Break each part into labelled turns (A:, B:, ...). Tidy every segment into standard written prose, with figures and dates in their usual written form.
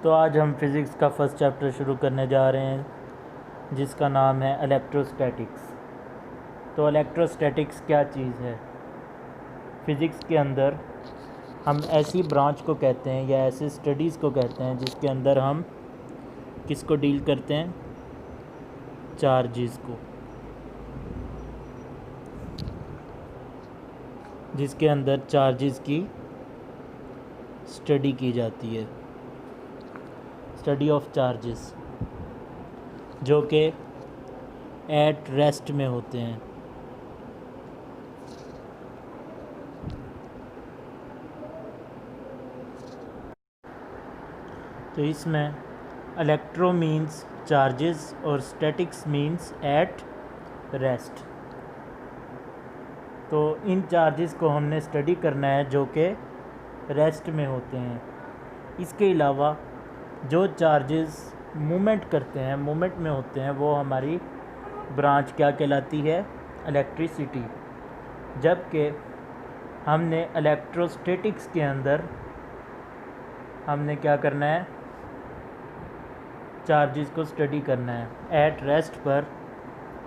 A: तो आज हम फिज़िक्स का फर्स्ट चैप्टर शुरू करने जा रहे हैं जिसका नाम है इलेक्ट्रोस्टैटिक्स। तो इलेक्ट्रोस्टैटिक्स क्या चीज़ है? फ़िज़िक्स के अंदर हम ऐसी ब्रांच को कहते हैं या ऐसे स्टडीज़ को कहते हैं जिसके अंदर हम किसको डील करते हैं? चार्जेस को, जिसके अंदर चार्जेस की स्टडी की जाती है, स्टडी ऑफ चार्जेस, जो कि एट रेस्ट में होते हैं। तो इसमें इलेक्ट्रो मीन्स चार्जेस और स्टैटिक्स मीन्स एट रेस्ट। तो इन चार्जेस को हमने स्टडी करना है जो कि रेस्ट में होते हैं। इसके अलावा जो चार्जेस मूवमेंट करते हैं, मूवमेंट में होते हैं, वो हमारी ब्रांच क्या कहलाती है? इलेक्ट्रिसिटी। जबकि हमने इलेक्ट्रोस्टैटिक्स के अंदर हमने क्या करना है? चार्जेस को स्टडी करना है एट रेस्ट पर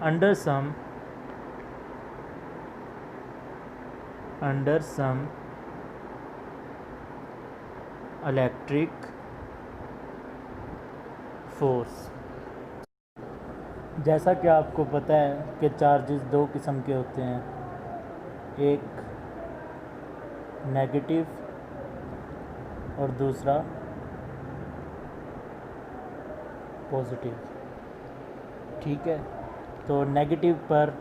A: अंडर सम इलेक्ट्रिक फोर्स। जैसा कि आपको पता है कि चार्जेस दो किस्म के होते हैं, एक नेगेटिव और दूसरा पॉजिटिव। ठीक है, तो नेगेटिव पर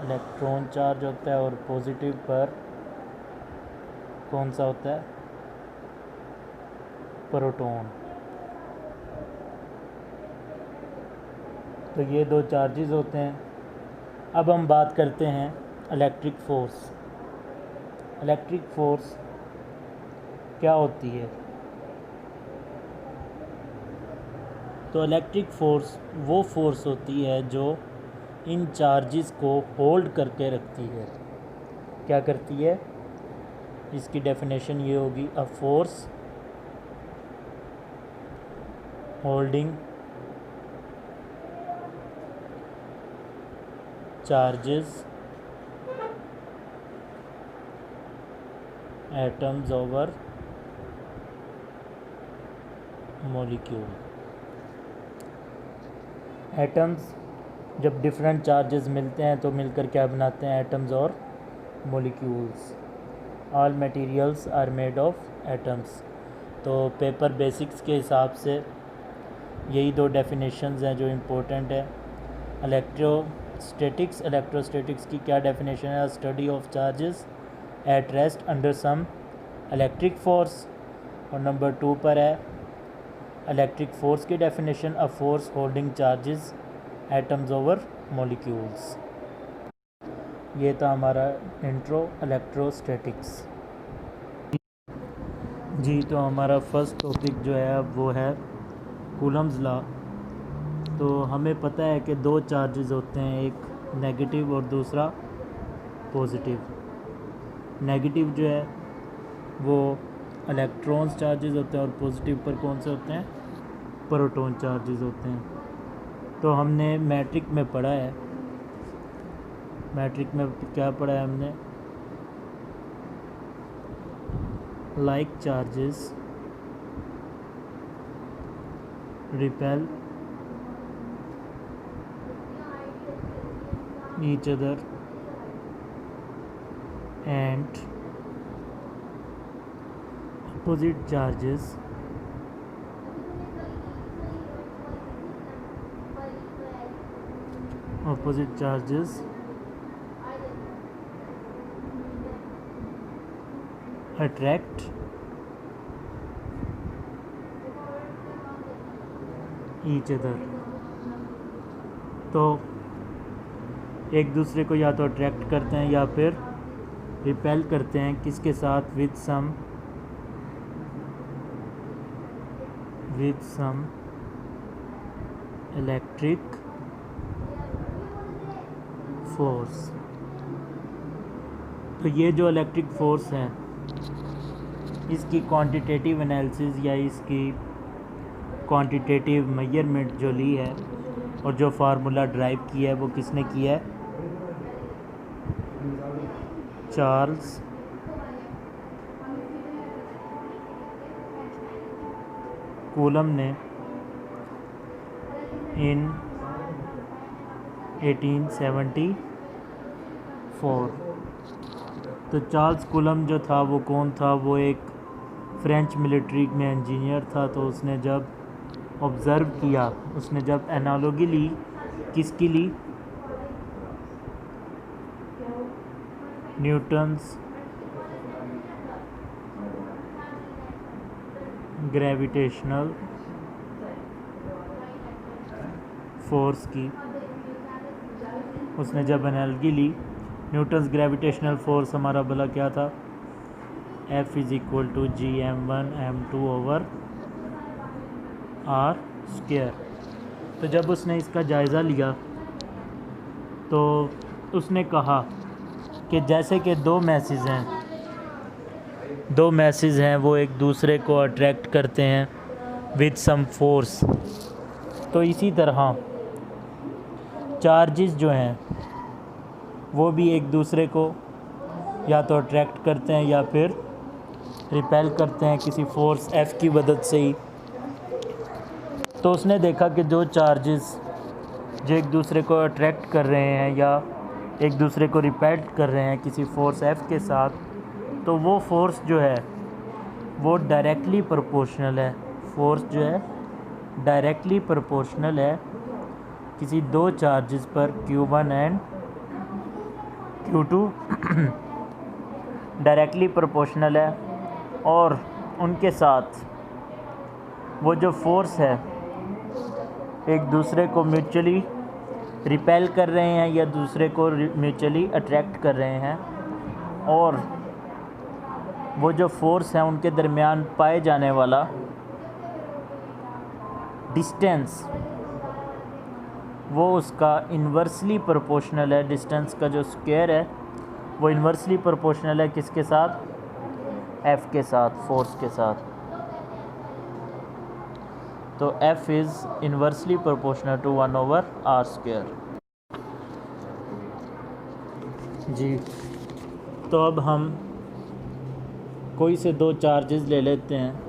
A: इलेक्ट्रॉन चार्ज होता है और पॉजिटिव पर कौन सा होता है? प्रोटॉन। तो ये दो चार्जेस होते हैं। अब हम बात करते हैं इलेक्ट्रिक फ़ोर्स। इलेक्ट्रिक फ़ोर्स क्या होती है? तो इलेक्ट्रिक फ़ोर्स वो फोर्स होती है जो इन चार्जेस को होल्ड करके रखती है। क्या करती है? इसकी डेफिनेशन ये होगी, a force holding charges atoms over molecule. Atoms जब डिफरेंट चार्जेस मिलते हैं तो मिलकर क्या बनाते हैं? एटम्स और molecules. All materials are made of atoms. तो पेपर बेसिक्स के हिसाब से यही दो डेफिनेशंस हैं जो इम्पोर्टेंट है। इलेक्ट्रोस्टैटिक्स की क्या डेफिनेशन है? Study of charges at rest under some electric force. और नंबर 2 पर है इलेक्ट्रिक फोर्स की definition, a force holding charges atoms over molecules. ये था हमारा इंट्रो इलेक्ट्रोस्टैटिक्स। जी, तो हमारा फर्स्ट टॉपिक जो है वो है कूलम्स लॉ। तो हमें पता है कि दो चार्जेस होते हैं, एक नेगेटिव और दूसरा पॉजिटिव। नेगेटिव जो है वो इलेक्ट्रॉन्स चार्जेस होते हैं और पॉजिटिव पर कौन से होते हैं? प्रोटॉन चार्जेस होते हैं। तो हमने मैट्रिक में पढ़ा है, मैट्रिक में क्या पढ़ा है हमने? Like charges repel each other and opposite charges attract each other। तो एक दूसरे को या तो अट्रैक्ट करते हैं या फिर रिपेल करते हैं। किसके साथ? With some electric force. तो ये जो इलेक्ट्रिक फोर्स है इसकी क्वांटिटेटिव एनालिसिस या इसकी क्वांटिटेटिव मेजरमेंट जो ली है और जो फार्मूला ड्राइव किया है वो किसने किया है? चार्ल्स कूलम ने इन 1874। तो चार्ल्स कूलम जो था वो कौन था? वो एक फ्रेंच मिलिट्री में इंजीनियर था। तो उसने जब ऑब्ज़र्व किया, उसने जब एनालॉजी ली, किसकी ली? न्यूटन्स ग्रेविटेशनल फोर्स की। उसने जब एनालॉजी ली, न्यूटन्स ग्रेविटेशनल फोर्स हमारा भला क्या था? F = Gm1m2/r²। तो जब उसने इसका जायज़ा लिया तो उसने कहा कि जैसे कि दो मैसेज हैं वो एक दूसरे को अट्रैक्ट करते हैं विद सम फोर्स, तो इसी तरह चार्जेस जो हैं वो भी एक दूसरे को या तो अट्रैक्ट करते हैं या फिर रिपेल करते हैं किसी फोर्स F की मदद से ही। तो उसने देखा कि जो चार्जेस जो एक दूसरे को अट्रैक्ट कर रहे हैं या एक दूसरे को रिपेल कर रहे हैं किसी फोर्स F के साथ, तो वो फोर्स जो है वो डायरेक्टली प्रोपोर्शनल है। फोर्स जो है डायरेक्टली प्रोपोर्शनल है किसी दो चार्जेस पर Q1 and Q2 directly proportional है, और उनके साथ वो जो फोर्स है एक दूसरे को म्यूचुअली रिपेल कर रहे हैं या दूसरे को म्यूचुअली अट्रैक्ट कर रहे हैं, और वो जो फोर्स है उनके दरमियान पाए जाने वाला डिस्टेंस वो उसका इन्वर्सली प्रोपोर्शनल है। डिस्टेंस का जो स्क्वायर है वो इन्वर्सली प्रोपोर्शनल है किसके साथ? F के साथ, फोर्स के साथ। तो F is inversely proportional to 1/r²। जी, तो अब हम कोई से दो चार्जेस ले लेते हैं।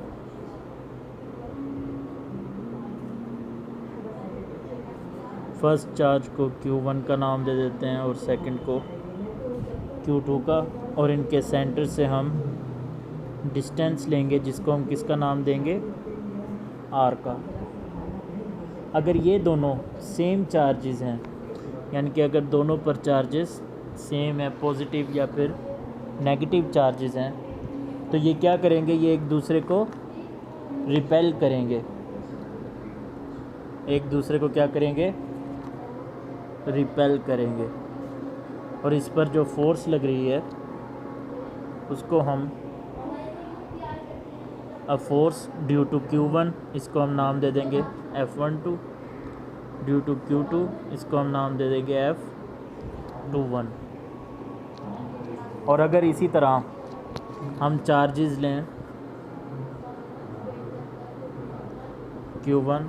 A: फर्स्ट चार्ज को Q1 का नाम दे देते हैं और सेकंड को Q2 का, और इनके सेंटर से हम डिस्टेंस लेंगे जिसको हम किसका नाम देंगे? R का। अगर ये दोनों सेम चार्जेस हैं, यानी कि अगर दोनों पर चार्जेस सेम है, पॉजिटिव या फिर नेगेटिव चार्जेस हैं, तो ये क्या करेंगे? ये एक दूसरे को रिपेल करेंगे। एक दूसरे को क्या करेंगे? रिपेल करेंगे। और इस पर जो फोर्स लग रही है उसको हम फोर्स ड्यू टू Q1 इसको हम नाम दे देंगे F12, ड्यू टू Q2 इसको हम नाम दे देंगे F21। और अगर इसी तरह हम चार्जेस लें Q1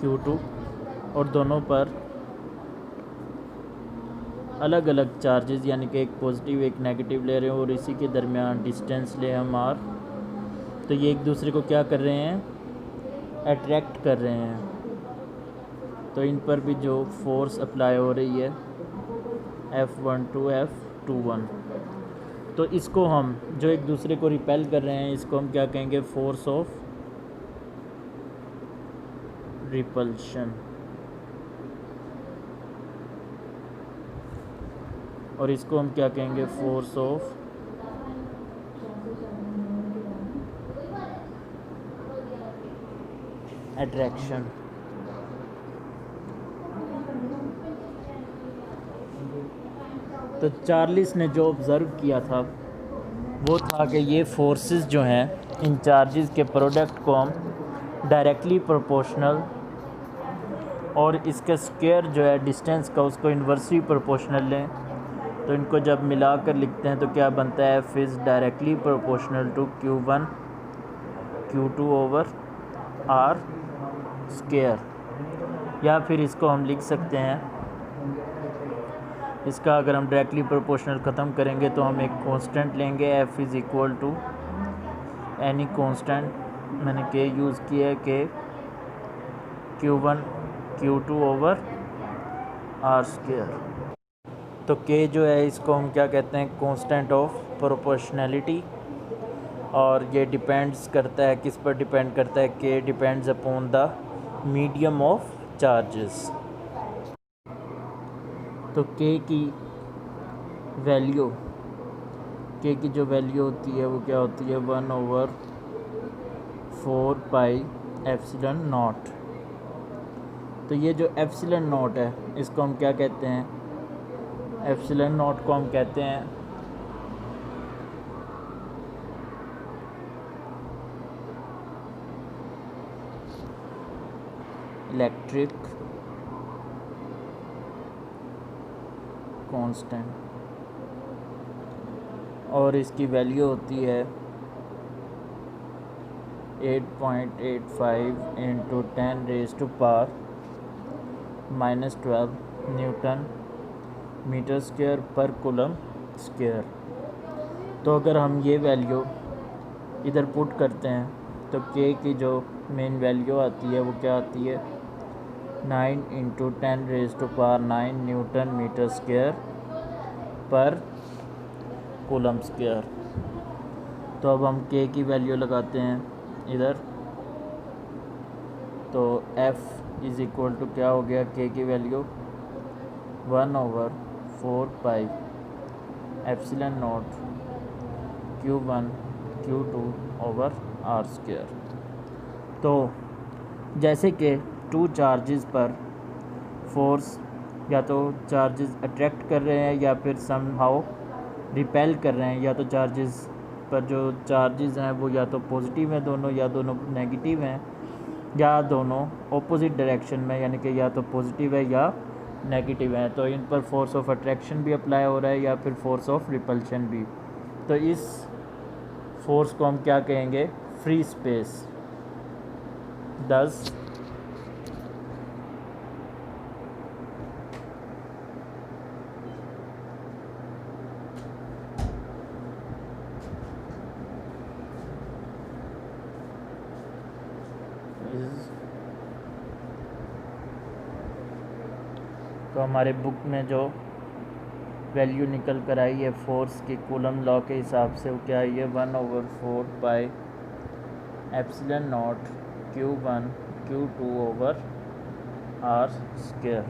A: Q2 और दोनों पर अलग अलग चार्जेस, यानी कि एक पॉजिटिव एक नेगेटिव ले रहे हैं, और इसी के दरमियान डिस्टेंस ले हम R, तो ये एक दूसरे को क्या कर रहे हैं? अट्रैक्ट कर रहे हैं। तो इन पर भी जो फोर्स अप्लाई हो रही है F12 F21, तो इसको हम जो एक दूसरे को रिपेल कर रहे हैं इसको हम क्या कहेंगे? Force of repulsion. और इसको हम क्या कहेंगे? Force of attraction. तो चार्ल्स ने जो ऑब्ज़र्व किया था वो था कि ये फोर्सेस जो हैं इन चार्जेस के प्रोडक्ट को हम डायरेक्टली प्रोपोर्शनल और इसका स्क्वायर जो है डिस्टेंस का उसको इन्वर्सली प्रोपोर्शनल लें, तो इनको जब मिला कर लिखते हैं तो क्या बनता है, F is directly proportional to Q1 Q2 over R square. या फिर इसको हम लिख सकते हैं, इसका अगर हम डायरेक्टली प्रोपोर्शनल ख़त्म करेंगे तो हम एक कांस्टेंट लेंगे, F is equal to any constant, मैंने के यूज़ किया है, के Q1 Q2 over R square. तो के जो है इसको हम क्या कहते हैं, कांस्टेंट ऑफ प्रोपोर्शनैलिटी। और ये डिपेंड्स करता है, किस पर डिपेंड करता है, के depends upon the medium of charges. तो के की वैल्यू, के की जो वैल्यू होती है वो क्या होती है, 1/4 पाई एप्सिलॉन नॉट। तो ये जो एप्सिलॉन नॉट है इसको हम क्या कहते हैं, एप्सिलॉन नॉट को हम कहते हैं इलेक्ट्रिक कांस्टेंट, और इसकी वैल्यू होती है 8.85 × 10⁻⁻12 न्यूटन मीटर स्क्वायर पर कूलम स्क्वायर। तो अगर हम ये वैल्यू इधर पुट करते हैं तो के की जो मेन वैल्यू आती है वो क्या आती है, 9 × 10⁻⁹ न्यूटन मीटर स्क्वायर पर कूलम स्क्वायर। तो अब हम के की वैल्यू लगाते हैं इधर, तो F इज़ इक्वल टू क्या हो गया, के की value 1/4 pi epsilon naught Q1 Q2 over R square. तो जैसे कि टू चार्जेस पर फोर्स या तो चार्जेस अट्रैक्ट कर रहे हैं या फिर समहाउ रिपेल कर रहे हैं, या तो चार्जेस पर जो चार्जेस हैं वो या तो पॉजिटिव हैं दोनों, या दोनों नेगेटिव हैं, या दोनों ऑपोजिट डायरेक्शन में, यानी कि या तो पॉजिटिव है या नेगेटिव है। तो इन पर फोर्स ऑफ अट्रैक्शन भी अप्लाई हो रहा है या फिर फोर्स ऑफ रिपल्शन भी। तो इस फोर्स को हम क्या कहेंगे, फ्री स्पेस। 10 तो हमारे बुक में जो वैल्यू निकल कर आई है फोर्स की कूलम लॉ के हिसाब से, वो क्या आई है, 1/4 pi epsilon naught Q1 Q2 over R square.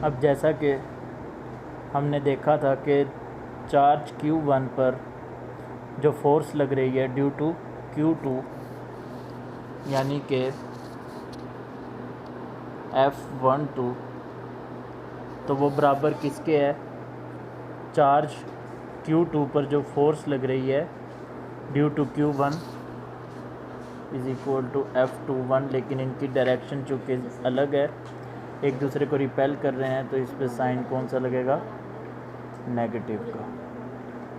A: अब जैसा कि हमने देखा था कि चार्ज Q1 पर जो फोर्स लग रही है ड्यू टू Q2, यानी कि F12, तो वो बराबर किसके है, चार्ज Q2 पर जो फोर्स लग रही है due to Q1 is equal to F21। लेकिन इनकी डायरेक्शन चूँकि अलग है, एक दूसरे को रिपेल कर रहे हैं, तो इस पर साइन कौन सा लगेगा, नेगेटिव का।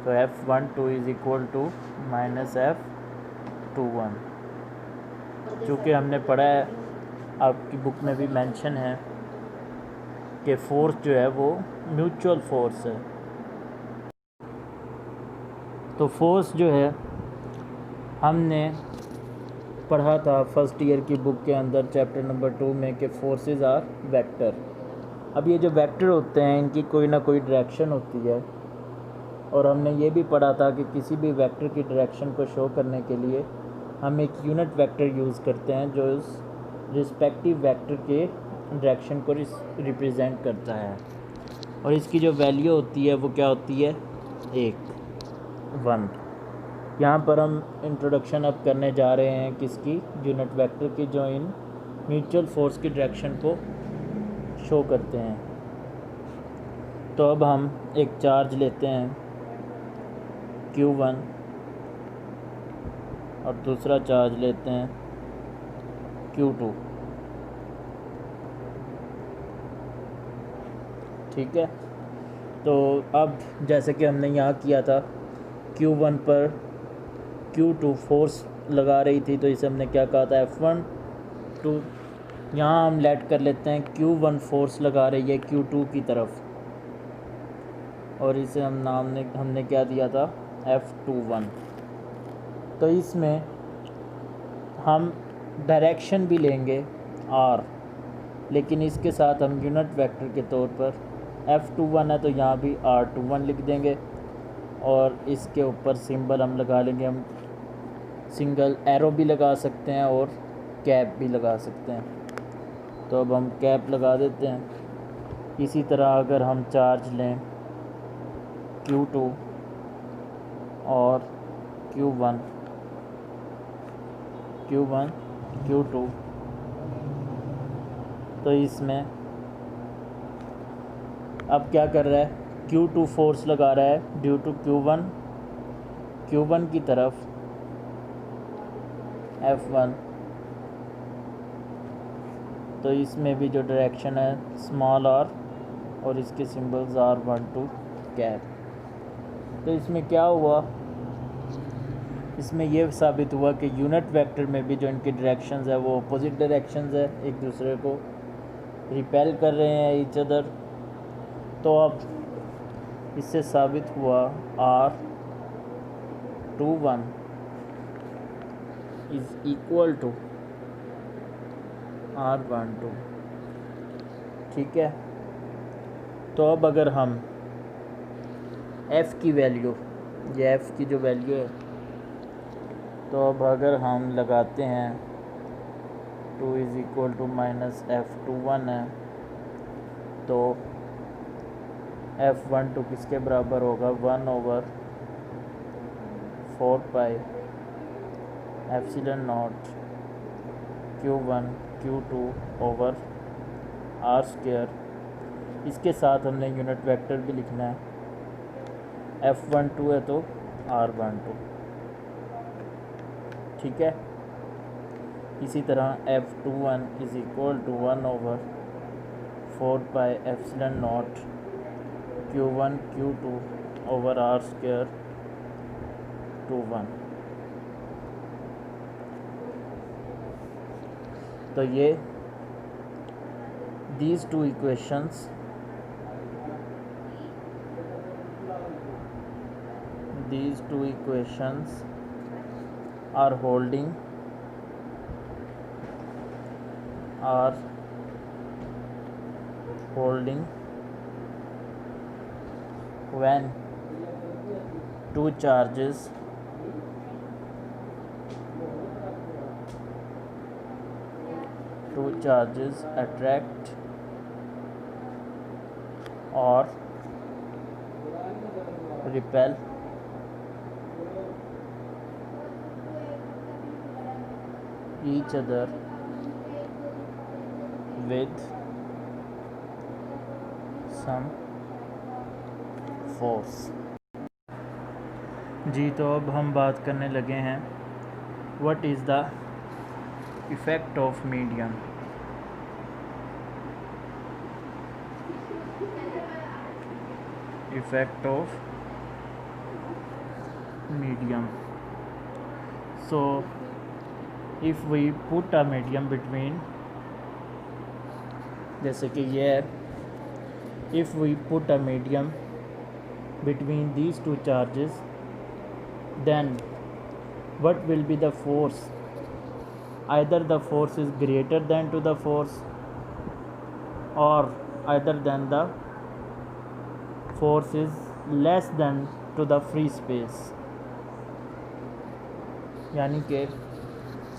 A: तो F12 is equal to -F21। चूँकि हमने पढ़ा है, आपकी बुक में भी मेंशन है कि फोर्स जो है वो म्यूचुअल फोर्स है। तो फोर्स जो है हमने पढ़ा था फर्स्ट ईयर की बुक के अंदर चैप्टर नंबर 2 में कि फोर्सेस आर वेक्टर। अब ये जो वेक्टर होते हैं इनकी कोई ना कोई डायरेक्शन होती है, और हमने ये भी पढ़ा था कि किसी भी वेक्टर की डायरेक्शन को शो करने के लिए हम एक यूनिट वेक्टर यूज़ करते हैं जो उस रिस्पेक्टिव वेक्टर के डायरेक्शन को रिप्रेजेंट करता है, और इसकी जो वैल्यू होती है वो क्या होती है, 1। यहाँ पर हम इंट्रोडक्शन अब करने जा रहे हैं किसकी, यूनिट वेक्टर की, जो इन म्यूचुअल फोर्स की डायरेक्शन को शो करते हैं। तो अब हम एक चार्ज लेते हैं Q1 और दूसरा चार्ज लेते हैं Q2, ठीक है। तो अब जैसे कि हमने यहाँ किया था Q1 पर Q2 फोर्स लगा रही थी, तो इसे हमने क्या कहा था, F1 टू, यहाँ हम लेट कर लेते हैं Q1 फोर्स लगा रही है Q2 की तरफ, और इसे हमने क्या दिया था, F21। तो इसमें हम डायरेक्शन भी लेंगे R, लेकिन इसके साथ हम यूनिट वेक्टर के तौर पर F21 है तो यहाँ भी R21 लिख देंगे, और इसके ऊपर सिंबल हम लगा लेंगे, हम सिंगल एरो भी लगा सकते हैं और कैप भी लगा सकते हैं। तो अब हम कैप लगा देते हैं। इसी तरह अगर हम चार्ज लें Q2 और Q1 Q2, तो इसमें अब क्या कर रहा है, Q2 फोर्स लगा रहा है ड्यू टू Q1 की तरफ F1, तो इसमें भी जो डायरेक्शन है स्मॉल r और इसके सिंबल्स R12 कैप। तो इसमें क्या हुआ, इसमें यह साबित हुआ कि यूनिट वेक्टर में भी जो इनकी डायरेक्शंस है वो अपोजिट डायरेक्शंस है, एक दूसरे को रिपेल कर रहे हैं ईच अदर। तो अब इससे साबित हुआ R21 is equal to R12, ठीक है। तो अब अगर हम F की वैल्यू, ये F की जो वैल्यू है, तो अब अगर हम लगाते हैं 2 is equal to minus F21 है, तो F12 किसके बराबर होगा, 1/4 pi epsilon naught Q1 Q2 over R square. इसके साथ हमने यूनिट वेक्टर भी लिखना है, F12 है तो R12, ठीक है। इसी तरह F21 is equal to 1/4 pi epsilon naught Q1 Q2 over R square 21। तो ये these two equations are holding when two charges attract or repel each other with some force। जी, तो अब हम बात करने लगे हैं what is the effect of medium. Effect of medium. So if we put a medium between, जैसे कि ये है, if we put a medium between these two charges, then what will be the force? Either the force is greater than to the force, or either than the force is less than to the free space। यानी कि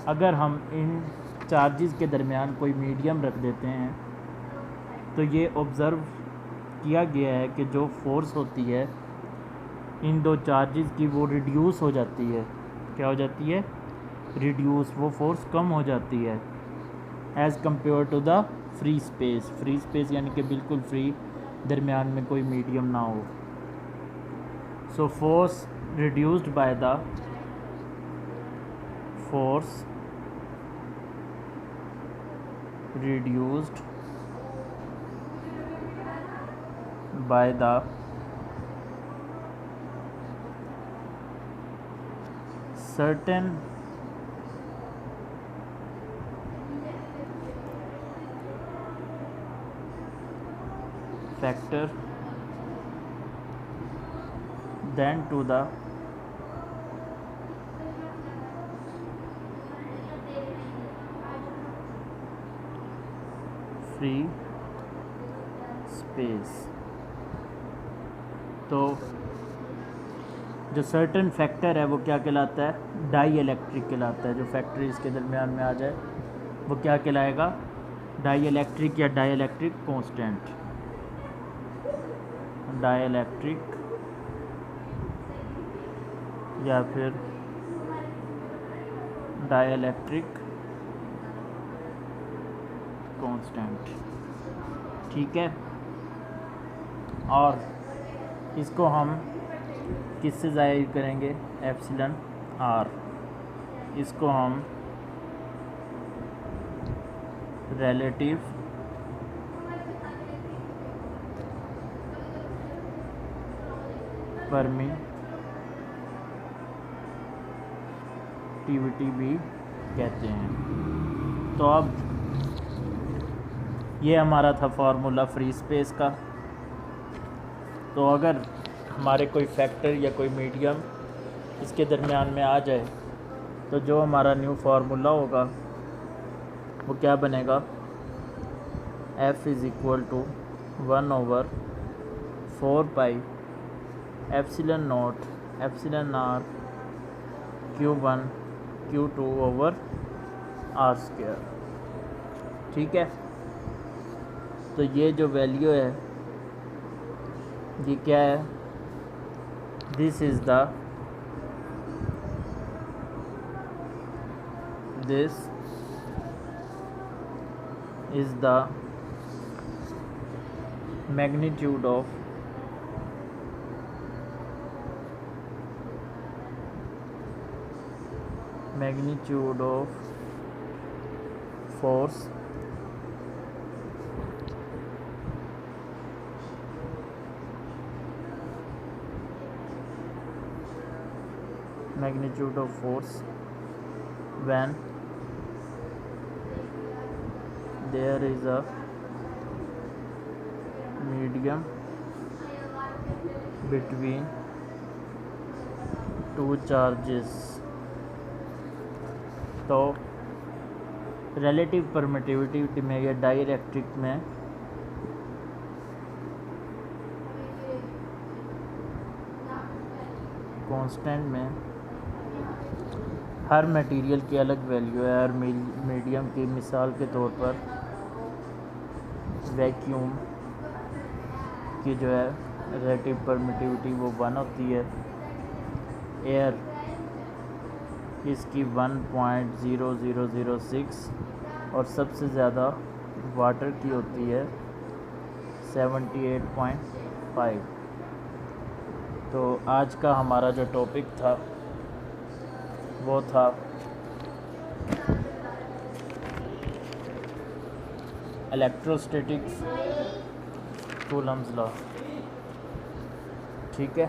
A: अगर हम इन charges के दरमियान कोई medium रख देते हैं, तो ये ऑब्ज़र्व किया गया है कि जो फोर्स होती है इन दो चार्जेस की वो रिड्यूस हो जाती है। क्या हो जाती है? रिड्यूस, वो फोर्स कम हो जाती है as compare to the free space. Free space यानी कि बिल्कुल फ्री, दरमियान में कोई मीडियम ना हो। So force reduced by the certain factor then to the free space। तो जो सर्टेन फैक्टर है वो क्या कहलाता है, डाई इलेक्ट्रिक कहलाता है। जो फैक्टर इसके दरमियान में आ जाए वो क्या कहलाएगा, डाई इलेक्ट्रिक या dielectric constant. Dielectric या फिर डाई इलेक्ट्रिक कांस्टेंट, ठीक है। और इसको हम किससे ज़ाहिर करेंगे, एप्सिलॉन आर। इसको हम रिलेटिव परमिटिविटी भी कहते हैं। तो अब ये हमारा था फार्मूला फ्री स्पेस का। तो अगर हमारे कोई फैक्टर या कोई मीडियम इसके दरमियान में आ जाए तो जो हमारा न्यू फार्मूला होगा वो क्या बनेगा, F is equal to 1/4 pi epsilon naught epsilon R Q1 Q2 over R square, ठीक है। तो ये जो वैल्यू है ये क्या है, this is the magnitude of force when there is a medium between two charges। तो रिलेटिव परमिटिविटी में या डाइलेक्ट्रिक में कांस्टेंट में हर मटेरियल की अलग वैल्यू है। हर मीडियम की मिसाल के तौर पर वैक्यूम की जो है रिलेटिव परमिटिविटी वो 1 होती है। एयर इसकी 1.0006 और सबसे ज़्यादा वाटर की होती है 78.5। तो आज का हमारा जो टॉपिक था वो था इलेक्ट्रोस्टैटिक्स कूलम्स लॉ, ठीक है।